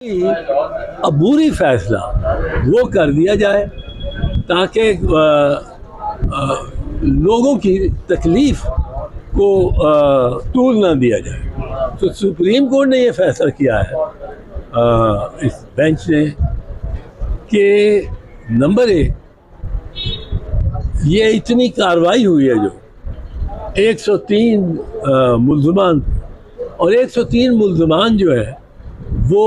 عبوری فیصلہ وہ کر دیا جائے تاکہ لوگوں کی تکلیف کو طول نہ دیا جائے. تو سپریم کورٹ نے یہ فیصلہ کیا ہے اس بینچ نے کہ نمبر 1 یہ اتنی کارروائی ہوئی ہے جو 103 ملزمان اور 103 ملزمان جو ہے وہ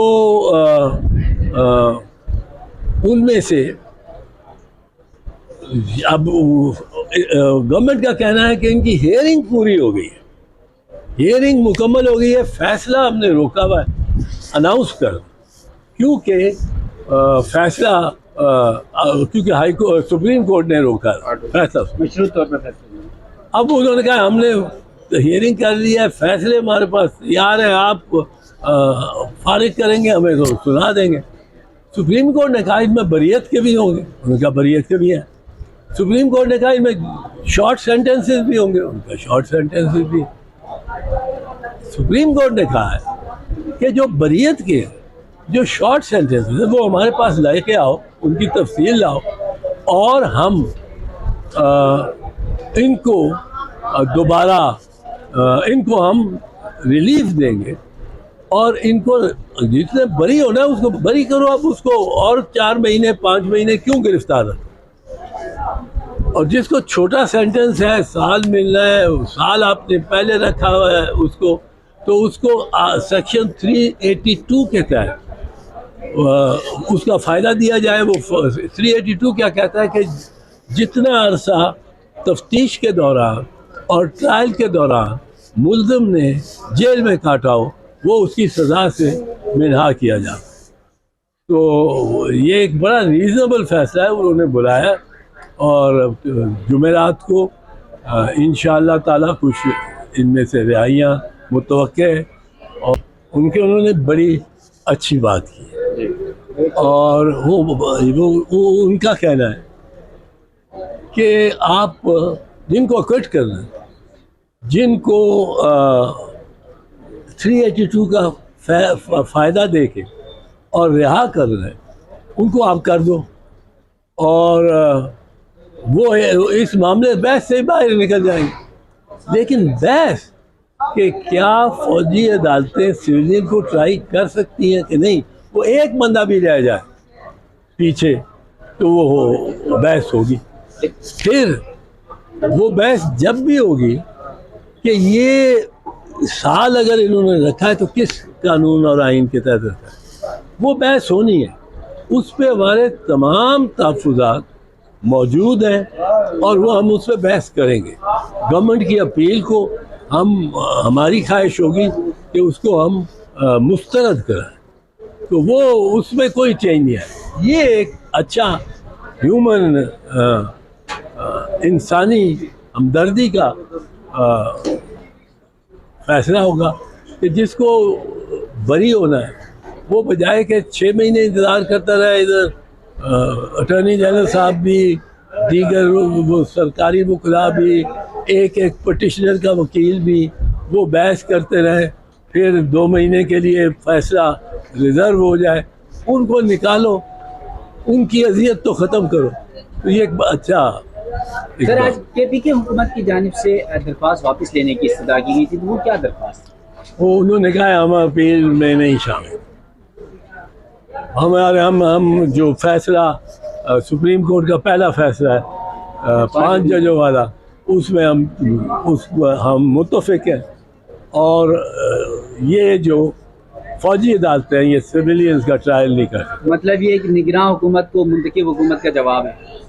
ان میں سے اب گورنمنٹ کا کہنا ہے کہ ان کی ہیئرنگ پوری ہو گئی ہے, ہیئرنگ مکمل ہو گئی ہے, فیصلہ ہم نے روکا ہوا ہے اناؤنس کر, کیونکہ فیصلہ کیونکہ سپریم کورٹ نے روکا فیصلہ مشروط طور پر فیصلہ. اب انہوں نے کہا ہم نے ہیئرنگ کر لی ہے, فیصلے ہمارے پاس تیار ہیں, آپ فارغ کریں گے ہمیں تو سنا دیں گے. سپریم کورٹ نے کہا ان میں بریت کے بھی ہوں گے, انہوں نے کہا بریت کے بھی ہیں. سپریم کورٹ نے کہا ان میں شارٹ سینٹنسز بھی ہوں گے, ان کا شارٹ سینٹنسز بھی. سپریم کورٹ نے کہا ہے کہ جو بریت کے جو شارٹ سینٹنسز ہیں وہ ہمارے پاس لے کے آؤ, ان کی تفصیل لاؤ, اور ہم ان کو دوبارہ ان کو ہم ریلیف دیں گے, اور ان کو جتنے بری ہونا ہے اس کو بری کرو. اب اس کو اور 4 مہینے 5 مہینے کیوں گرفتار رکھو, اور جس کو چھوٹا سینٹنس ہے, سال ملنا ہے, سال آپ نے پہلے رکھا ہوا ہے اس کو, تو اس کو سیکشن 382 کے تحت اس کا فائدہ دیا جائے. وہ 382 کیا کہتا ہے کہ جتنا عرصہ تفتیش کے دوران اور ٹرائل کے دوران ملزم نے جیل میں کاٹا ہو وہ اس کی سزا سے منہا کیا جائے. تو یہ ایک بڑا ریزنیبل فیصلہ ہے انہوں نے بلایا, اور جمعرات کو انشاءاللہ تعالیٰ کچھ ان میں سے رہائیاں متوقع ہے, اور انہوں نے بڑی اچھی بات کی. اور وہ ان کا کہنا ہے کہ آپ جن کو اکٹ کرنا ہے, جن کو 382 کا فائدہ دے کے اور رہا کر رہے ہیں, ان کو آپ کر دو, اور وہ اس معاملے بحث سے باہر نکل جائیں گے. لیکن بحث کہ کیا فوجی عدالتیں سویلینز کو ٹرائی کر سکتی ہیں کہ نہیں, وہ ایک بندہ بھی رہ جائے پیچھے تو وہ بحث ہوگی. پھر وہ بحث جب بھی ہوگی کہ یہ سال اگر انہوں نے رکھا ہے تو کس قانون اور آئین کے تحت رکھا ہے, وہ بحث ہونی ہے. اس پہ ہمارے تمام تحفظات موجود ہیں, اور وہ ہم اس پہ بحث کریں گے. گورنمنٹ کی اپیل کو ہماری خواہش ہوگی کہ اس کو ہم مسترد کریں, تو وہ اس میں کوئی چینج نہیں ہے. یہ ایک اچھا ہیومن انسانی ہمدردی کا فیصلہ ہوگا کہ جس کو بری ہونا ہے وہ بجائے کہ 6 مہینے انتظار کرتا رہے, ادھر اٹارنی جنرل صاحب بھی, دیگر وہ سرکاری وکلاء بھی, ایک پٹیشنر کا وکیل بھی, وہ بحث کرتے رہے, پھر 2 مہینے کے لیے فیصلہ ریزرو ہو جائے, ان کو نکالو, ان کی اذیت تو ختم کرو. تو یہ ایک اچھا. سر, آج کے پی کے حکومت کی جانب سے درخواست واپس لینے کی استدعا کی گئی تھی, وہ کیا درخواست؟ وہ انہوں نے کہا ہم اپیل میں نہیں شامل. ہم جو فیصلہ سپریم کورٹ کا پہلا فیصلہ ہے 5 ججوں والا, اس میں ہم متفق ہیں, اور یہ جو فوجی عدالتیں ہیں یہ سویلینز کا ٹرائل نہیں کر سکتے. مطلب یہ کہ نگراں حکومت کو منتخب حکومت کا جواب ہے.